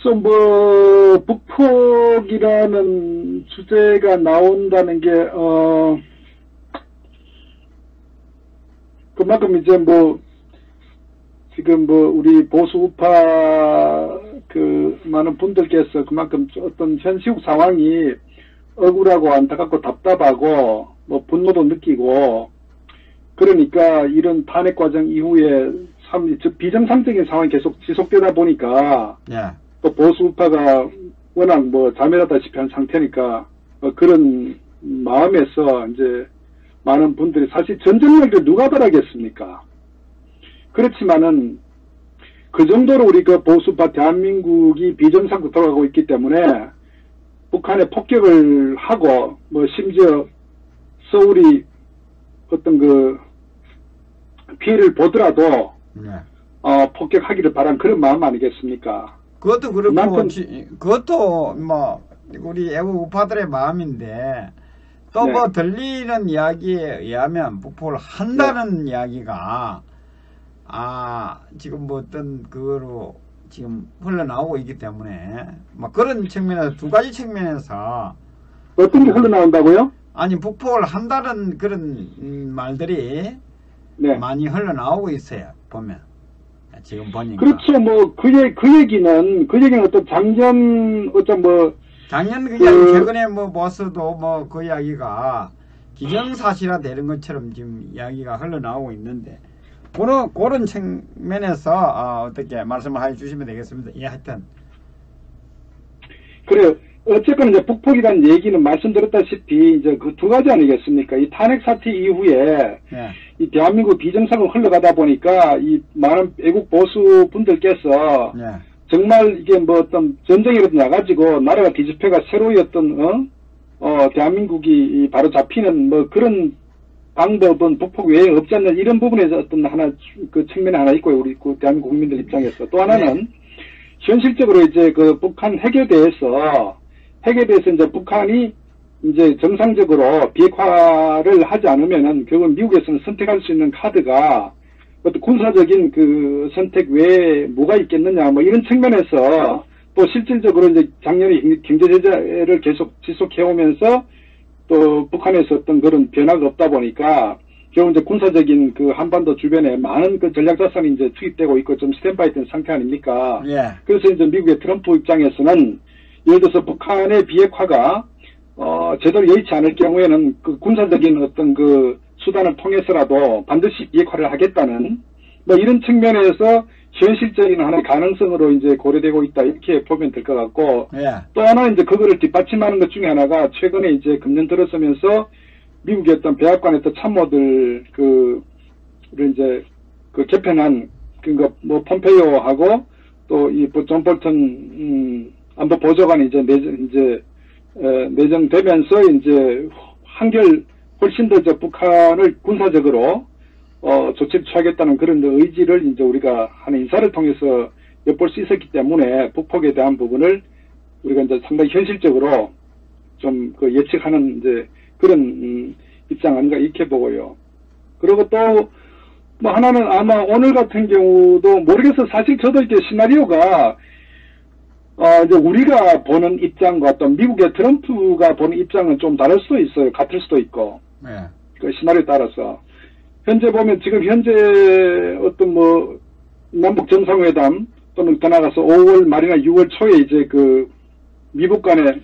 글쎄, 북폭이라는 주제가 나온다는 게, 그만큼 이제 지금 우리 보수우파 많은 분들께서 그만큼 어떤 현 시국 상황이 억울하고 안타깝고 답답하고, 분노도 느끼고, 그러니까 이런 탄핵 과정 이후에 참 비정상적인 상황이 계속 지속되다 보니까, 또 보수우파가 워낙 자멸하다시피 한 상태니까, 그런 마음에서 이제 많은 분들이 사실 전쟁력을 누가 바라겠습니까? 그렇지만은 그 정도로 우리 보수파 대한민국이 비정상으로 돌아가고 있기 때문에 북한에 폭격을 하고 심지어 서울이 어떤 피해를 보더라도 폭격하기를 바란 그런 마음 아니겠습니까? 그것도 그렇고 그것도 우리 애국 우파들의 마음인데 또 들리는 이야기에 의하면 북폭을 한다는 이야기가 지금 어떤 그거로 지금 흘러나오고 있기 때문에 그런 측면에서 두 가지 측면에서 어떤 게 흘러나온다고요? 아니 북폭을 한다는 그런 말들이 많이 흘러나오고 있어요. 보면 지금 보니까 그렇죠. 그 얘기는 어떤 작년 작년 그 이야기 최근에 보스도 그 이야기가 기정사실화 되는 것처럼 지금 이야기가 흘러나오고 있는데 그런 측면에서 어떻게 말씀을 해주시면 되겠습니다. 예, 하여튼 그래요. 어쨌거나 이제 북폭이라는 얘기는 말씀드렸다시피 이제 그 두 가지 아니겠습니까? 이 탄핵 사태 이후에 이 대한민국 비정상으로 흘러가다 보니까 이 많은 애국 보수 분들께서 정말 이게 어떤 전쟁이라도 나가지고 나라가 뒤집혀가 새로이 어떤 대한민국이 바로 잡히는 그런 방법은 북폭 외에 없지 않나 이런 부분에서 어떤 하나 측면이 하나 있고요. 우리 대한민국 국민들 입장에서 또 하나는 현실적으로 이제 북한 핵에 대해서 이제 북한이 이제 정상적으로 비핵화를 하지 않으면은 결국 미국에서는 선택할 수 있는 카드가 어떤 군사적인 선택 외에 뭐가 있겠느냐 이런 측면에서 또 실질적으로 이제 작년에 경제 제재를 계속 지속해오면서 또 북한에서 어떤 그런 변화가 없다 보니까 결국 이제 군사적인 한반도 주변에 많은 전략 자산이 이제 투입되고 있고 좀 스탠바이 된 상태 아닙니까? 그래서 이제 미국의 트럼프 입장에서는 예를 들어서 북한의 비핵화가 제대로 여의치 않을 경우에는 군사적인 어떤 수단을 통해서라도 반드시 비핵화를 하겠다는 이런 측면에서 현실적인 하나의 가능성으로 이제 고려되고 있다 이렇게 보면 될 것 같고 또 하나 이제 그거를 뒷받침하는 것 중에 하나가 최근에 이제 금년 들어서면서 미국의 어떤 백악관의 또 참모들 이제 개편한 폼페이오하고 또 이 존 볼턴 안보 보좌관이 이제 내정되면서 이제 훨씬 더 북한을 군사적으로 조치를 취하겠다는 그런 의지를 이제 우리가 하는 인사를 통해서 엿볼 수 있었기 때문에 북폭에 대한 부분을 우리가 이제 상당히 현실적으로 좀 예측하는 이제 그런 입장 아닌가 이렇게 보고요. 그리고 또 하나는 아마 오늘 같은 경우도 모르겠어. 사실 저도 이제 시나리오가 이제 우리가 보는 입장과 또 미국의 트럼프가 보는 입장은 좀 다를 수도 있어요. 같을 수도 있고. 그 시나리오에 따라서. 현재 보면 지금 현재 어떤 남북 정상회담 또는 더 나아가서 5월 말이나 6월 초에 이제 미국 간의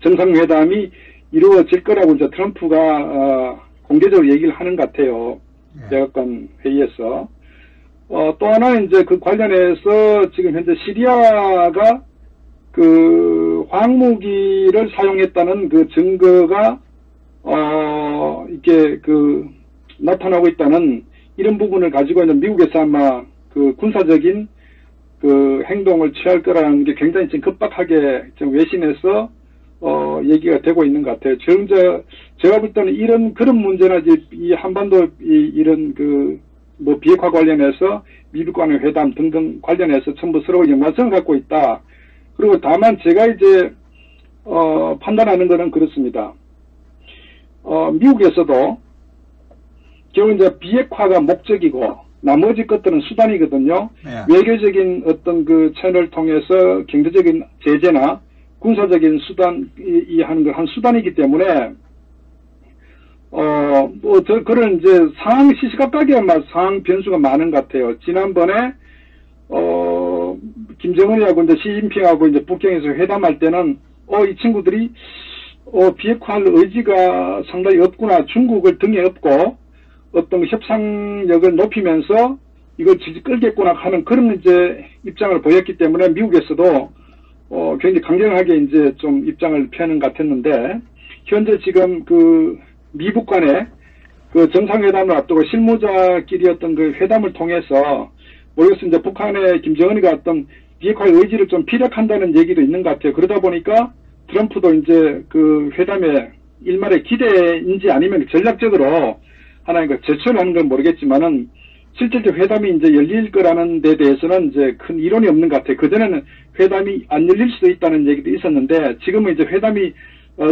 정상회담이 이루어질 거라고 이제 트럼프가 공개적으로 얘기를 하는 것 같아요. 백악관 회의에서. 또 하나는 이제 관련해서 지금 현재 시리아가 화학무기를 사용했다는 증거가 이렇게 나타나고 있다는 이런 부분을 가지고 있는 미국에서 아마 군사적인 행동을 취할 거라는 게 굉장히 지금 급박하게 지금 외신에서 얘기가 되고 있는 것 같아요. 제가 볼 때는 그런 문제나 이 한반도 이런 비핵화 관련해서 미국 간의 회담 등등 관련해서 전부 서로 연관성을 갖고 있다. 그리고 다만 제가 이제 판단하는 것은 그렇습니다. 미국에서도 결국 이제 비핵화가 목적이고 나머지 것들은 수단이거든요. 예. 외교적인 어떤 그 채널을 통해서 경제적인 제재나 군사적인 수단, 하는 건 한 수단이기 때문에, 그런 이제 상황 시시각각에 상황 변수가 많은 것 같아요. 지난번에, 김정은이하고 이제 시진핑하고 이제 북경에서 회담할 때는, 이 친구들이, 비핵화할 의지가 상당히 없구나. 중국을 등에 업고, 어떤 협상력을 높이면서 이걸 끌겠구나 하는 그런 이제 입장을 보였기 때문에 미국에서도 굉장히 강경하게 이제 좀 입장을 펴는 것 같았는데 현재 지금 그 미북 간의 그 정상회담을 앞두고 실무자끼리 어떤 그 회담을 통해서 모르겠습니다. 이제 북한의 김정은이가 어떤 비핵화 의지를 좀 피력한다는 얘기도 있는 것 같아요. 그러다 보니까 트럼프도 이제 그 회담에 일말의 기대인지 아니면 전략적으로 하나의 그 제출을 하는 건 모르겠지만은 실질적 회담이 이제 열릴 거라는 데 대해서는 이제 큰 이론이 없는 것 같아요. 그전에는 회담이 안 열릴 수도 있다는 얘기도 있었는데 지금은 이제 회담이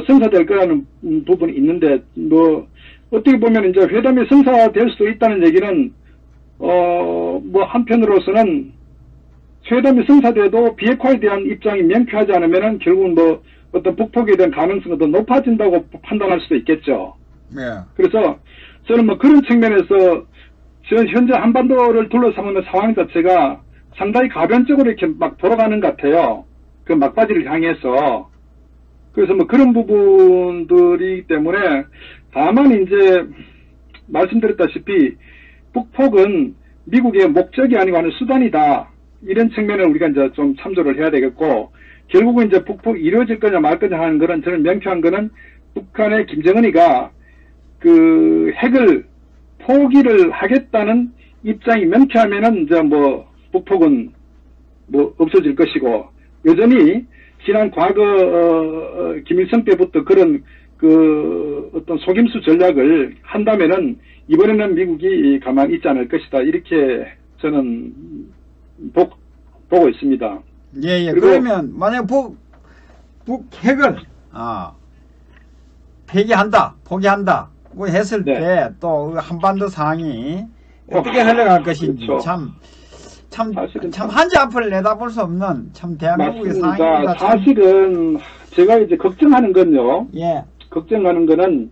성사될 거라는 부분이 있는데 뭐 어떻게 보면 이제 회담이 성사될 수도 있다는 얘기는 뭐 한편으로서는 회담이 성사돼도 비핵화에 대한 입장이 명쾌하지 않으면은 결국은 뭐 어떤 북폭에 대한 가능성이 더 높아진다고 판단할 수도 있겠죠. 네. 그래서 저는 뭐 그런 측면에서 현재 한반도를 둘러싸고 있는 상황 자체가 상당히 가변적으로 이렇게 막 돌아가는 것 같아요. 그 막바지를 향해서. 그래서 뭐 그런 부분들이기 때문에 다만 이제 말씀드렸다시피 북폭은 미국의 목적이 아니고 하는 수단이다. 이런 측면을 우리가 이제 좀 참조를 해야 되겠고 결국은 이제 북폭이 이루어질 거냐 말 거냐 하는 거는 저는 명쾌한 거는 북한의 김정은이가 그 핵을 포기를 하겠다는 입장이 명쾌하면은 이제 뭐 북폭은 뭐 없어질 것이고 여전히 지난 과거 김일성 때부터 그런 그 어떤 속임수 전략을 한다면은 이번에는 미국이 가만히 있지 않을 것이다 이렇게 저는 보고 있습니다. 예. 그러면 만약 북핵을 포기한다. 뭐 했을 네. 때 또 한반도 상황이 어떻게 흘러갈 것인지 그렇죠. 참 한치 앞을 내다볼 수 없는 참 대한민국의 상황입니다. 사실은 제가 이제 걱정하는 건요. 예. 걱정하는 거는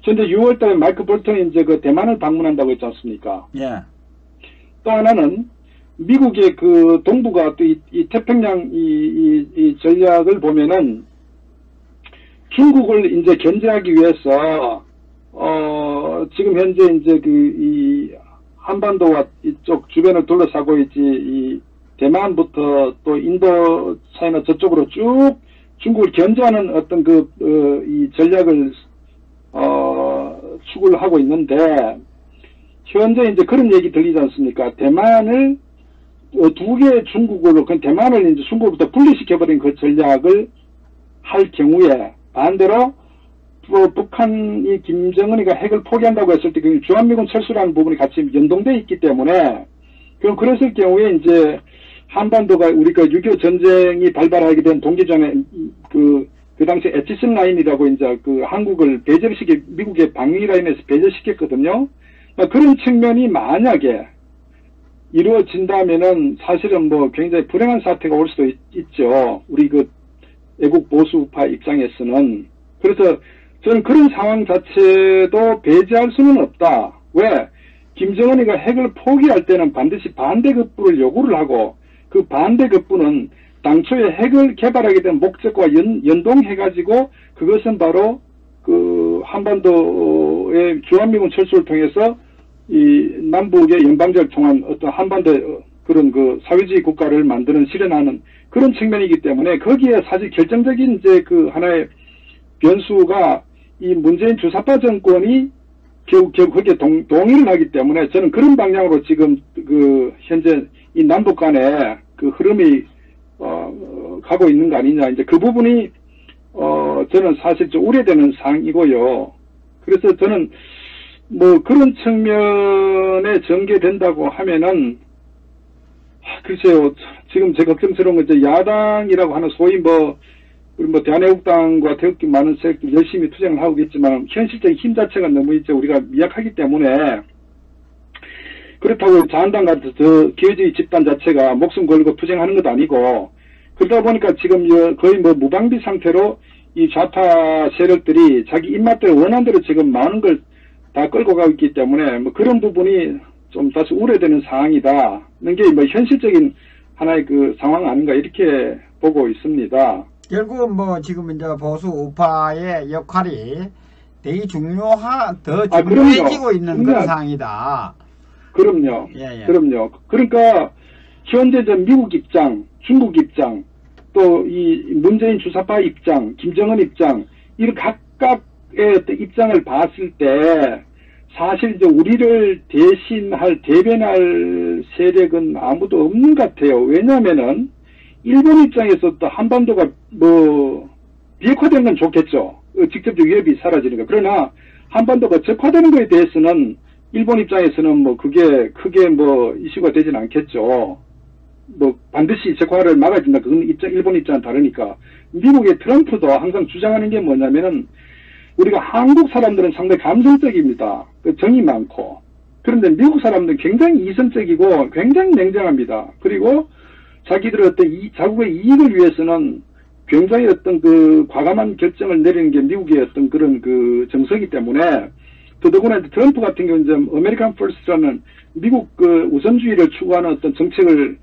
현재 6월달에 마이크 볼턴이 이제 그 대만을 방문한다고 했지 않습니까? 예. 또 하나는 미국의 그 동부가 또 이 태평양 이 전략을 보면은 중국을 이제 견제하기 위해서 지금 현재 이제 이 한반도와 이쪽 주변을 둘러싸고 있지 이 대만부터 또 인도 차이나 저쪽으로 쭉 중국을 견제하는 어떤 이 전략을 추구를 하고 있는데 현재 이제 그런 얘기 들리지 않습니까? 대만을 두 개의 중국으로 그 대만을 이제 중국부터 분리시켜버린 그 전략을 할 경우에 반대로 북한이 김정은이가 핵을 포기한다고 했을 때 그 주한미군 철수라는 부분이 같이 연동돼 있기 때문에 그럼 그랬을 경우에 이제 한반도가 우리가 6.25 전쟁이 발발하게 된 동기전에 그 당시 에치슨 라인이라고 이제 그 한국을 미국의 방위 라인에서 배제시켰거든요. 그런 측면이 만약에 이루어진다면은 사실은 뭐 굉장히 불행한 사태가 올 수도 있죠. 우리 그 애국 보수파 입장에서는. 그래서 저는 그런 상황 자체도 배제할 수는 없다. 왜? 김정은이가 핵을 포기할 때는 반드시 반대급부를 요구를 하고 그 반대급부는 당초에 핵을 개발하게 된 목적과 연동해가지고 그것은 바로 그 한반도의 주한미군 철수를 통해서 이 남북의 연방제를 통한 어떤 한반도 그런 그 사회주의 국가를 만드는 실현하는 그런 측면이기 때문에 거기에 사실 결정적인 이제 그 하나의 변수가 이 문재인 주사파 정권이 결국 거기에 동의를 하기 때문에 저는 그런 방향으로 지금 그 현재 이 남북 간의 그 흐름이 가고 있는 거 아니냐. 이제 그 부분이 저는 사실 좀 우려되는 사항이고요. 그래서 저는 뭐 그런 측면에 전개된다고 하면은 글쎄요. 지금 제 걱정스러운 건 이제 야당이라고 하는 소위 우리 대한애국당과 태극기 많은 세력들 열심히 투쟁을 하고 있겠지만 현실적인 힘 자체가 너무 이제 우리가 미약하기 때문에 그렇다고 자한당 같은 저 기회주의 집단 자체가 목숨 걸고 투쟁하는 것도 아니고 그러다 보니까 지금 거의 뭐 무방비 상태로 이 좌파 세력들이 자기 입맛대로 원하는 대로 지금 많은 걸 다 끌고 가고 있기 때문에 뭐 그런 부분이 좀 다소 우려되는 상황이다는 게 뭐 현실적인 하나의 그 상황 아닌가 이렇게 보고 있습니다. 결국은 뭐 지금 이제 보수 우파의 역할이 되게 더 중요해지고 있는 그런 상황이다. 그럼요. 예. 그럼요. 그러니까 현재 미국 입장, 중국 입장, 또 이 문재인 주사파 입장, 김정은 입장 이런 각각의 입장을 봤을 때 사실 이제 우리를 대변할 세력은 아무도 없는 것 같아요. 왜냐하면은 일본 입장에서 또 한반도가 뭐 비핵화되는 건 좋겠죠. 직접적 위협이 사라지니까. 그러나 한반도가 적화되는 거에 대해서는 일본 입장에서는 뭐 그게 크게 뭐 이슈가 되진 않겠죠. 뭐 반드시 적화를 막아야 된다. 그건 일본 입장은 다르니까. 미국의 트럼프도 항상 주장하는 게 뭐냐면은 우리가 한국 사람들은 상당히 감성적입니다. 정이 많고. 그런데 미국 사람들은 굉장히 이성적이고 굉장히 냉정합니다. 그리고 자기들의 어떤 자국의 이익을 위해서는 굉장히 어떤 그 과감한 결정을 내리는 게 미국의 어떤 그런 그 정서이기 때문에 더더구나 트럼프 같은 경우는 이제 아메리칸 퍼스트라는 미국 그 우선주의를 추구하는 어떤 정책을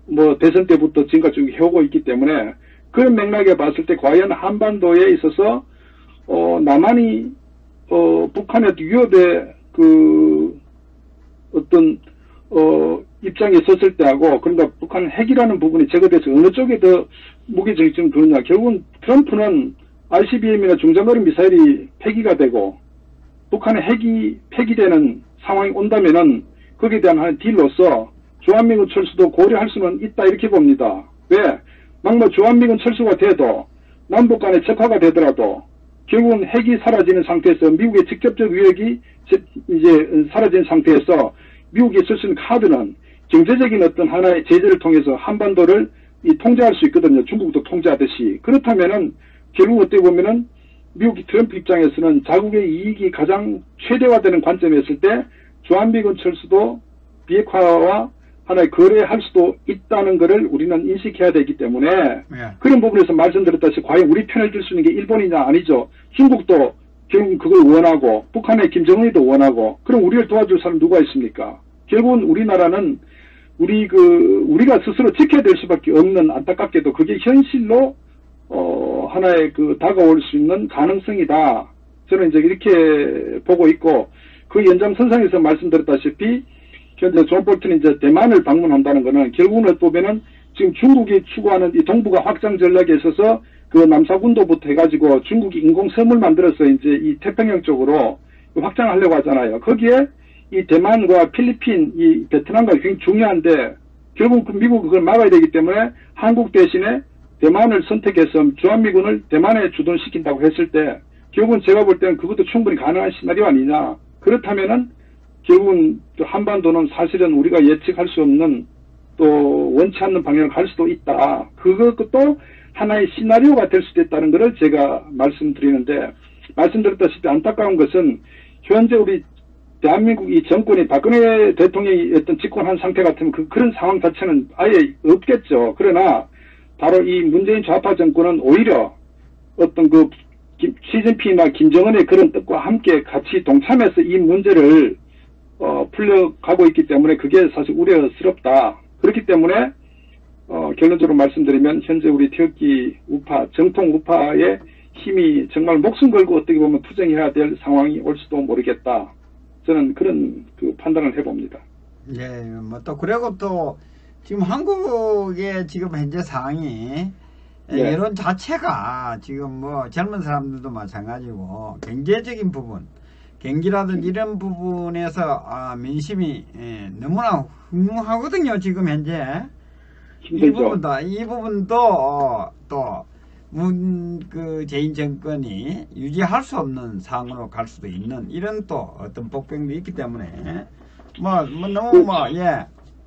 뭐 대선 때부터 지금까지 쭉 해오고 있기 때문에 그런 맥락에 봤을 때 과연 한반도에 있어서 남한이 북한의 위협에 그 어떤 입장에 섰을 때하고 그러니까 북한 핵이라는 부분이 제거돼서 어느 쪽에 더 무게중심을 두느냐. 결국은 트럼프는 ICBM이나 중장거리 미사일이 폐기가 되고 북한의 핵이 폐기되는 상황이 온다면은 거기에 대한 한 딜로서 주한미군 철수도 고려할 수는 있다 이렇게 봅니다. 왜? 막뭐 주한미군 철수가 돼도 남북 간의 적화가 되더라도 결국은 핵이 사라지는 상태에서 미국의 직접적 위력이 이제 사라진 상태에서 미국이 쓸 수 있는 카드는 경제적인 어떤 하나의 제재를 통해서 한반도를 통제할 수 있거든요. 중국도 통제하듯이. 그렇다면은 결국 어떻게 보면은 미국 트럼프 입장에서는 자국의 이익이 가장 최대화되는 관점이었을 때 주한미군 철수도 비핵화와 하나의 거래할 수도 있다는 것을 우리는 인식해야 되기 때문에 그런 부분에서 말씀드렸다시피 과연 우리 편을 들 수 있는 게 일본이냐 아니죠. 중국도 결국 그걸 원하고 북한의 김정은이도 원하고 그럼 우리를 도와줄 사람 누가 있습니까? 결국은 우리나라는 우리가 스스로 지켜야 될 수밖에 없는 안타깝게도 그게 현실로 하나의 그 다가올 수 있는 가능성이다. 저는 이제 이렇게 보고 있고 그 연장선상에서 말씀드렸다시피 현재 존 볼튼이 이제 대만을 방문한다는 거는 결국은 보면은 지금 중국이 추구하는 이 동북아 확장 전략에 있어서 그 남사군도부터 해가지고 중국이 인공섬을 만들어서 이제 이 태평양 쪽으로 확장하려고 하잖아요. 거기에 이 대만과 필리핀, 이 베트남과 굉장히 중요한데 결국 미국은 그걸 막아야 되기 때문에 한국 대신에 대만을 선택해서 주한미군을 대만에 주둔시킨다고 했을 때 결국은 제가 볼 때는 그것도 충분히 가능한 시나리오 아니냐. 그렇다면은 결국은 또 한반도는 사실은 우리가 예측할 수 없는 또 원치 않는 방향을 갈 수도 있다. 그것도 하나의 시나리오가 될 수도 있다는 것을 제가 말씀드리는데 말씀드렸다시피 안타까운 것은 현재 우리 대한민국 이 정권이 박근혜 대통령이 어떤 집권한 상태 같으면 그런 상황 자체는 아예 없겠죠. 그러나 바로 이 문재인 좌파 정권은 오히려 어떤 그 시진핑이나 김정은의 그런 뜻과 함께 같이 동참해서 이 문제를 풀려가고 있기 때문에 그게 사실 우려스럽다. 그렇기 때문에 결론적으로 말씀드리면 현재 우리 태극기 우파, 정통 우파의 힘이 정말 목숨 걸고 어떻게 보면 투쟁해야 될 상황이 올 수도 모르겠다. 저는 그런 그 판단을 해봅니다. 네, 뭐 또 그리고 또 지금 한국의 지금 현재 상황이 네. 여론 자체가 지금 뭐 젊은 사람들도 마찬가지고 경제적인 부분, 경기라든지 이런 부분에서 민심이 너무나 흉흉하거든요. 지금 현재 힘들죠. 이 부분도 또 그 재인 정권이 유지할 수 없는 상황으로 갈 수도 있는 이런 또 어떤 복병도 있기 때문에 너무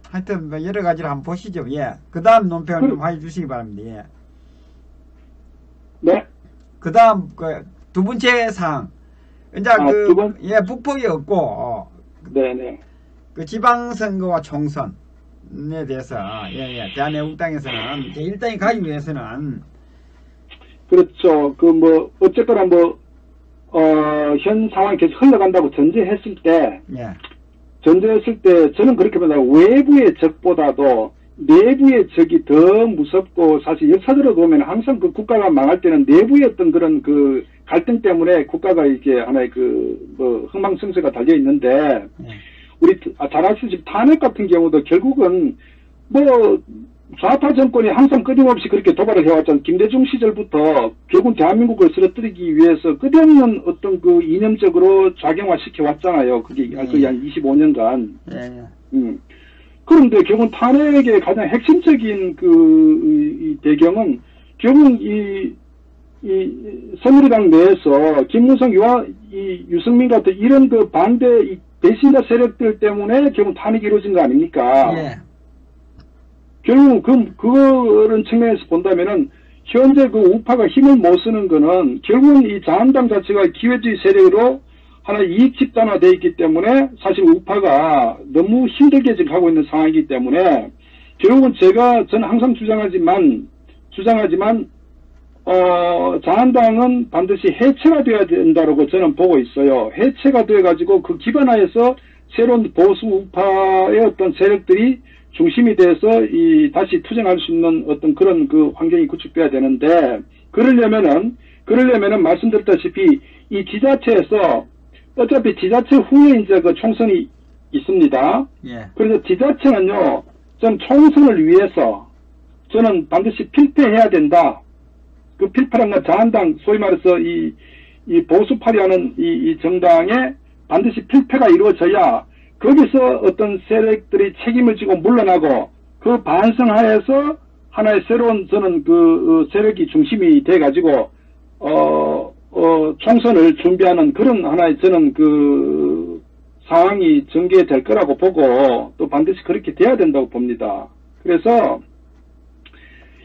하여튼 여러 가지를 한번 보시죠. 그 다음 논평을 좀 해주시기 바랍니다. 네. 그 다음 두 번째 사항 이제 북폭이 없고 네네. 그 지방선거와 총선에 대해서 대한애국당에서는 제1당이 가기 위해서는 그렇죠. 어쨌거나 현 상황이 계속 흘러간다고 전제했을 때 저는 그렇게 봅니다. 외부의 적보다도 내부의 적이 더 무섭고, 사실 역사적으로 보면 항상 그 국가가 망할 때는 내부의 어떤 그런 그 갈등 때문에 국가가 이게 하나의 흥망성쇠가 달려 있는데, 우리 잘 아시듯이 탄핵 같은 경우도 결국은 좌파 정권이 항상 끊임없이 그렇게 도발을 해왔잖아요. 김대중 시절부터 결국 대한민국을 쓰러뜨리기 위해서 끝없는 어떤 그 이념적으로 작용화시켜 왔잖아요. 그게 거의 한 25년간. 그런데 결국 탄핵의 가장 핵심적인 이 배경은 결국 이 새누리당 내에서 김무성 유승민 같은 이런 그 반대 배신자 세력들 때문에 결국 탄핵이 이루어진 거 아닙니까? 결국 그런 측면에서 본다면은 현재 그 우파가 힘을 못 쓰는 거는 결국은 이 자한당 자체가 기회주의 세력으로 하나의 이익 집단화되어 있기 때문에 사실 우파가 너무 힘들게 지금 가고 있는 상황이기 때문에 결국은 저는 항상 주장하지만 자한당은 반드시 해체가 되어야 된다고 저는 보고 있어요. 해체가 되어가지고 그 기반하에서 새로운 보수 우파의 어떤 세력들이 중심이 돼서 다시 투쟁할 수 있는 어떤 그런 그 환경이 구축돼야 되는데, 그러려면은 말씀드렸다시피 이 지자체에서 어차피 지자체 후에 이제 그 총선이 있습니다. 그래서 지자체는요, 전 총선을 위해서 저는 반드시 필패해야 된다. 그 필패란 건 자한당, 소위 말해서 이 보수파리하는 이 정당에 반드시 필패가 이루어져야 거기서 어떤 세력들이 책임을 지고 물러나고 그 반성하에서 하나의 새로운 저는 그 세력이 중심이 돼가지고 총선을 준비하는 그런 하나의 저는 그 상황이 전개될 거라고 보고 또 반드시 그렇게 돼야 된다고 봅니다. 그래서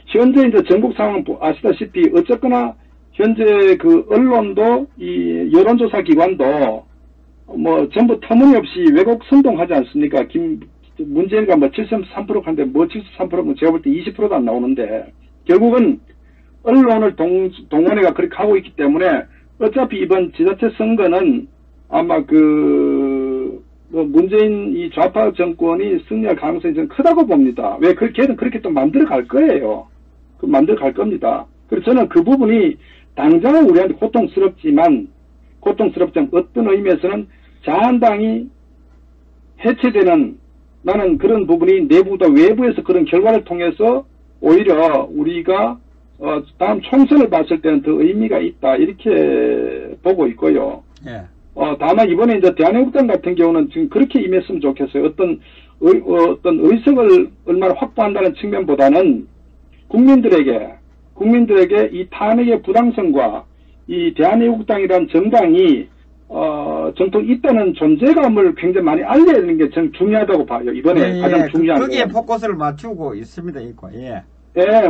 현재 이제 전국 상황 아시다시피 어쨌거나 현재 그 언론도 이 여론조사 기관도 전부 터무니없이 왜곡 선동하지 않습니까? 문재인가 73% 하는데 73%면 제가 볼 때 20%도 안 나오는데 결국은 언론을 동원해가 그렇게 하고 있기 때문에 어차피 이번 지자체 선거는 아마 문재인 이 좌파 정권이 승리할 가능성이 좀 크다고 봅니다. 왜? 걔는 그렇게 또 만들어 갈 거예요. 만들어 갈 겁니다. 그래서 저는 그 부분이 당장은 우리한테 고통스럽지만 어떤 의미에서는 자한당이 해체되는 나는 그런 부분이 내부보다 외부에서 그런 결과를 통해서 오히려 우리가 다음 총선을 봤을 때는 더 의미가 있다 이렇게 보고 있고요. 다만 이번에 이제 대한애국당 같은 경우는 지금 그렇게 임했으면 좋겠어요. 어떤 의석을 얼마나 확보한다는 측면보다는 국민들에게 이 탄핵의 부당성과 이 대한애국당이라는 정당이 전통 있다는 존재감을 굉장히 많이 알려야 되는 게 저는 중요하다고 봐요. 이번에 가장 중요한 거. 거기에 포커스를 맞추고 있습니다.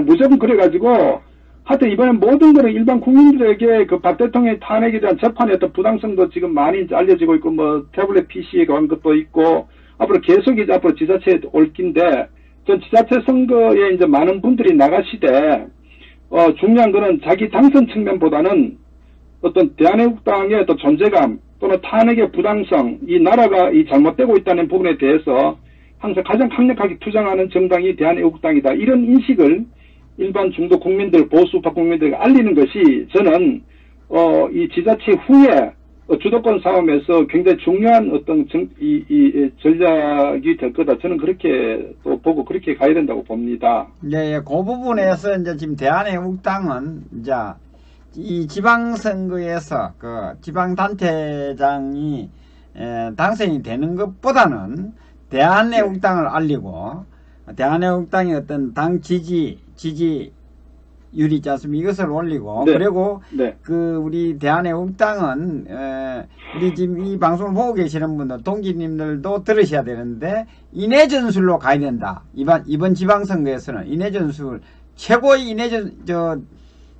무조건 그래가지고 하여튼 이번에 모든 거는 일반 국민들에게 그 박 대통령의 탄핵에 대한 재판의 어떤 부당성도 지금 많이 이제 알려지고 있고 태블릿 PC에 관한 것도 있고 앞으로 계속 이제 앞으로 지자체에 올 긴데 전 지자체 선거에 이제 많은 분들이 나가시되 중요한 거는 자기 당선 측면보다는 어떤 대한애국당의 어떤 존재감 또는 탄핵의 부당성, 이 나라가 잘못되고 있다는 부분에 대해서 항상 가장 강력하게 투쟁하는 정당이 대한애국당이다. 이런 인식을 일반 중도 국민들, 보수파 국민들에게 알리는 것이 저는 이 지자체 후에 주도권 싸움에서 굉장히 중요한 어떤 전략이 될 거다. 저는 그렇게 또 보고 그렇게 가야 된다고 봅니다. 그 부분에서 이제 지금 대한애국당은 이제 이 지방선거에서 그 지방단체장이 당선이 되는 것보다는 대한애국당을 알리고 대한애국당의 어떤 당 지지율이 있지 않습니까? 이것을 올리고 그리고 우리 대한애국당은 우리 지금 이 방송을 보고 계시는 분들 동지님들도 들으셔야 되는데 인해전술로 가야 된다. 이번 지방선거에서는 인해전술 최고의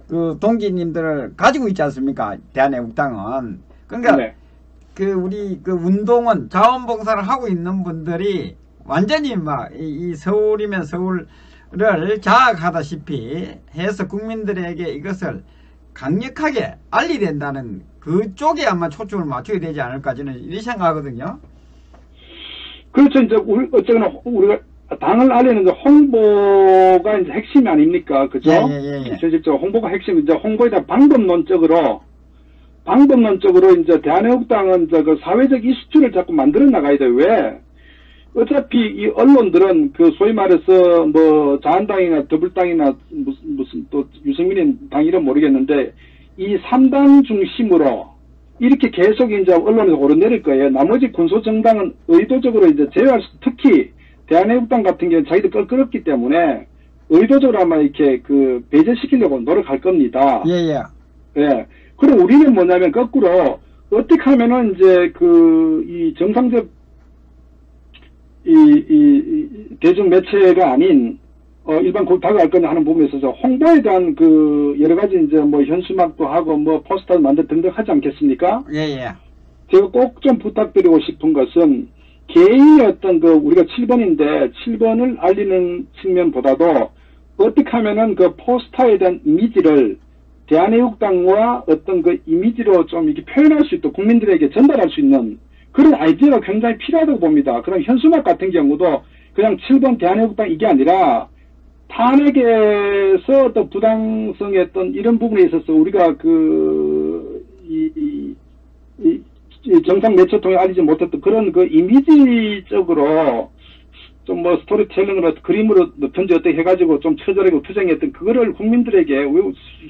그 동지님들을 가지고 있지 않습니까? 대한애국당은. 그러니까 우리 운동원 자원봉사를 하고 있는 분들이 완전히 이 서울이면 서울을 자학하다시피 해서 국민들에게 이것을 강력하게 알려야 된다는 그쪽에 아마 초점을 맞춰야 되지 않을까 저는 이렇게 생각하거든요. 그렇죠. 이제 어쨌거나 우리가 당을 알리는 홍보가 이제 핵심이 아닙니까? 그죠? 예. 실질적으로 홍보가 핵심, 이제 홍보에다 방법론적으로 이제 대한애국당은 그 사회적 이슈를 자꾸 만들어 나가야 돼요. 왜? 어차피 이 언론들은 소위 말해서 자한당이나 더불당이나 무슨 또 유승민의 당 이름 모르겠는데 이 3당 중심으로 이렇게 계속 이제 언론에서 오르내릴 거예요. 나머지 군소정당은 의도적으로 이제 제어할 수, 특히 대한애국당 같은 경우는 자기들 껄끄럽기 때문에 의도적으로 아마 이렇게 배제시키려고 노력할 겁니다. 예. 그럼 우리는 뭐냐면 거꾸로 어떻게 하면은 이제 이 정상적 이 대중 매체가 아닌 일반 다가갈 거냐 하는 부분에 있어서 홍보에 대한 여러 가지 이제 현수막도 하고 포스터도 만들 등등 하지 않겠습니까? 예. 제가 꼭 좀 부탁드리고 싶은 것은 개인의 어떤 우리가 7번인데 7번을 알리는 측면보다도 어떻게 하면은 포스터에 대한 이미지를 대한애국당과 어떤 이미지로 좀 이렇게 표현할 수 있도록 국민들에게 전달할 수 있는 그런 아이디어가 굉장히 필요하다고 봅니다. 그럼 현수막 같은 경우도 그냥 7번 대한애국당 이게 아니라 탄핵에서 어떤 부당성의 어떤 이런 부분에 있어서 우리가 이 정상 매체 통해 알리지 못했던 그런 이미지적으로 좀 스토리텔링으로 그림으로 던지 어떻게 해가지고 좀 처절하고 투쟁했던 그거를 국민들에게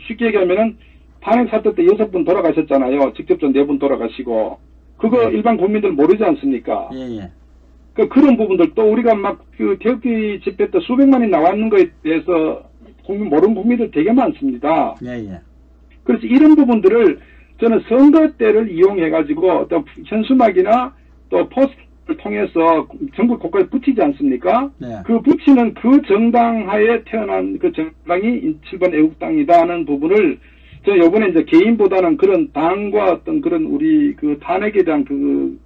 쉽게 얘기하면은 탄핵 사태 때 6분 돌아가셨잖아요. 직접적으로 4분 돌아가시고 그거 일반 국민들 모르지 않습니까? 예. 그런 부분들 또 우리가 태극기 집회 때 수백만이 나왔는 거에 대해서 모르는 국민들 되게 많습니다. 예. 그래서 이런 부분들을 저는 선거 때를 이용해가지고 어떤 현수막이나 또 포스터를 통해서 전국 곳곳에 붙이지 않습니까? 네. 그 붙이는 그 정당 하에 태어난 그 정당이 7번 애국당이다 하는 부분을 저는 이번에 이제 개인보다는 그런 당과 어떤 그런 우리 탄핵에 대한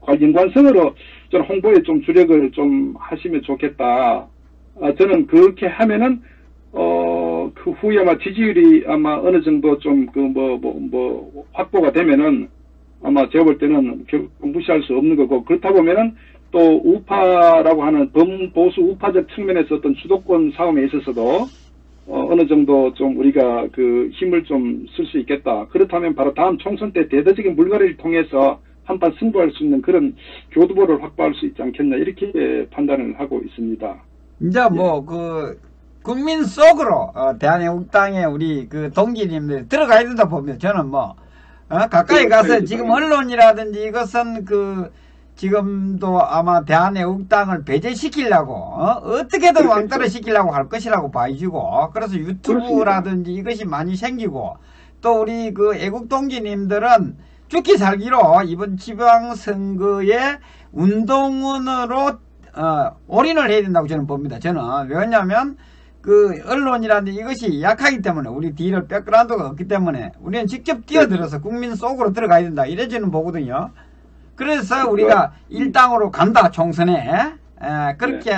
연관성으로 저는 홍보에 좀 주력을 좀 하시면 좋겠다. 저는 그렇게 하면은 그 후에 아마 지지율이 아마 어느 정도 좀 확보가 되면은 아마 제가 볼 때는 결국 무시할 수 없는 거고 그렇다 보면은 또 우파라고 하는 범보수 우파적 측면에서 어떤 주도권 싸움에 있어서도 어느 정도 좀 우리가 힘을 좀 쓸 수 있겠다. 그렇다면 바로 다음 총선 때 대대적인 물갈이를 통해서 한판 승부할 수 있는 그런 교두보를 확보할 수 있지 않겠나 이렇게 판단을 하고 있습니다. 이제 국민 속으로 대한애국당의 우리 동지님들 들어가야 된다 보면 저는 가까이 가서 지금 언론이라든지 이것은 지금도 아마 대한애국당을 배제시키려고 어떻게든 왕따를 시키려고 할 것이라고 봐주고 그래서 유튜브라든지 이것이 많이 생기고 또 우리 애국동지님들은 죽기 살기로 이번 지방선거에 운동원으로 올인을 해야 된다고 저는 봅니다. 저는 왜냐하면 언론이라든지 이것이 약하기 때문에 우리 뒤를 백그라운드가 없기 때문에 우리는 직접 뛰어들어서 국민 속으로 들어가야 된다 이래 저는 보거든요. 그래서 우리가 일당으로 간다 총선에 그렇게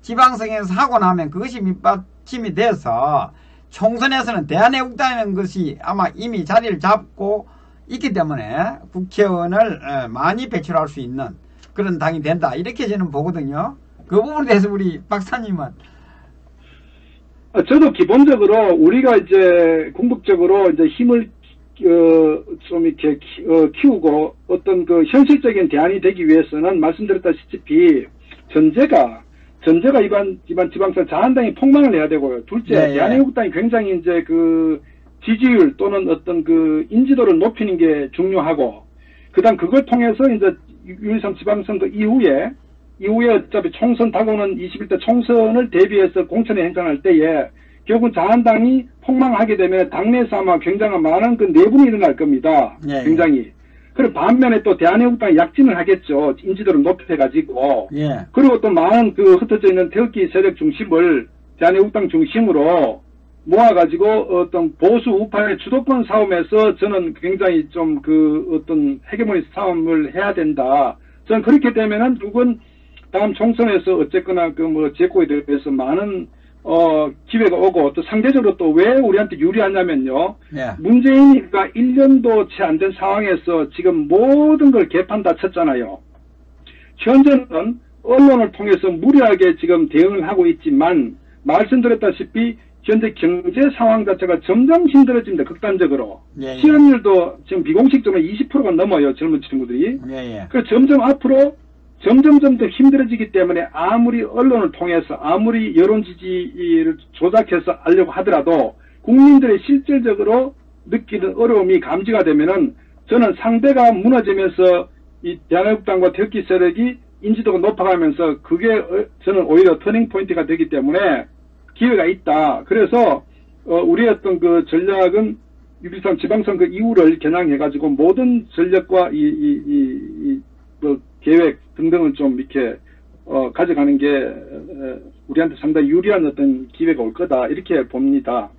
지방선거에서 하고 나면 그것이 밑받침이 돼서 총선에서는 대한애국당이라는 것이 아마 이미 자리를 잡고 있기 때문에 국회의원을 많이 배출할 수 있는 그런 당이 된다 이렇게 저는 보거든요. 그 부분에 대해서 우리 박사님은 저도 기본적으로 우리가 이제 궁극적으로 이제 힘을 좀 이렇게 키우고 어떤 현실적인 대안이 되기 위해서는 말씀드렸다시피 전제가 이번 지방선 자한당이 폭망을 해야 되고요. 둘째, 대한애국당이 굉장히 이제 지지율 또는 어떤 인지도를 높이는 게 중요하고, 그다음 그걸 통해서 이제 6.13 지방선거 이후에 어차피 총선 다가오는 21대 총선을 대비해서 공천에 행정할 때에 결국은 자한당이 폭망하게 되면 당내에서 아마 굉장히 많은 내분이 일어날 겁니다. 굉장히. 그리고 반면에 또 대한애국당이 약진을 하겠죠. 인지도를 높여가지고. 그리고 또 많은 흩어져 있는 태극기 세력 중심을 대한애국당 중심으로 모아가지고 어떤 보수 우파의 주도권 싸움에서 저는 굉장히 좀 어떤 헤게모니 싸움을 해야 된다. 저는 그렇게 되면은 누군 다음 총선에서 어쨌거나 제코에 대해서 많은 기회가 오고 또 상대적으로 또 왜 우리한테 유리하냐면요. 네. 문재인이가 1년도 채 안 된 상황에서 지금 모든 걸 개판 다 쳤잖아요. 현재는 언론을 통해서 무리하게 지금 대응을 하고 있지만 말씀드렸다시피 현재 경제 상황 자체가 점점 힘들어집니다. 극단적으로. 예, 예. 실업률도 지금 비공식적으로 20%가 넘어요. 젊은 친구들이. 예, 예. 그래서 점점 앞으로 점점 더 힘들어지기 때문에 아무리 언론을 통해서 아무리 여론 지지를 조작해서 하려고 하더라도 국민들이 실질적으로 느끼는 어려움이 감지가 되면은 저는 상대가 무너지면서 이 대한민국당과 태극기 세력이 인지도가 높아가면서 그게 저는 오히려 터닝 포인트가 되기 때문에 기회가 있다. 그래서 우리의 어떤 그 전략은 6.13 지방선거 이후를 겨냥해가지고 모든 전략과 계획 등등을 좀 이렇게 가져가는 게 우리한테 상당히 유리한 어떤 기회가 올 거다 이렇게 봅니다.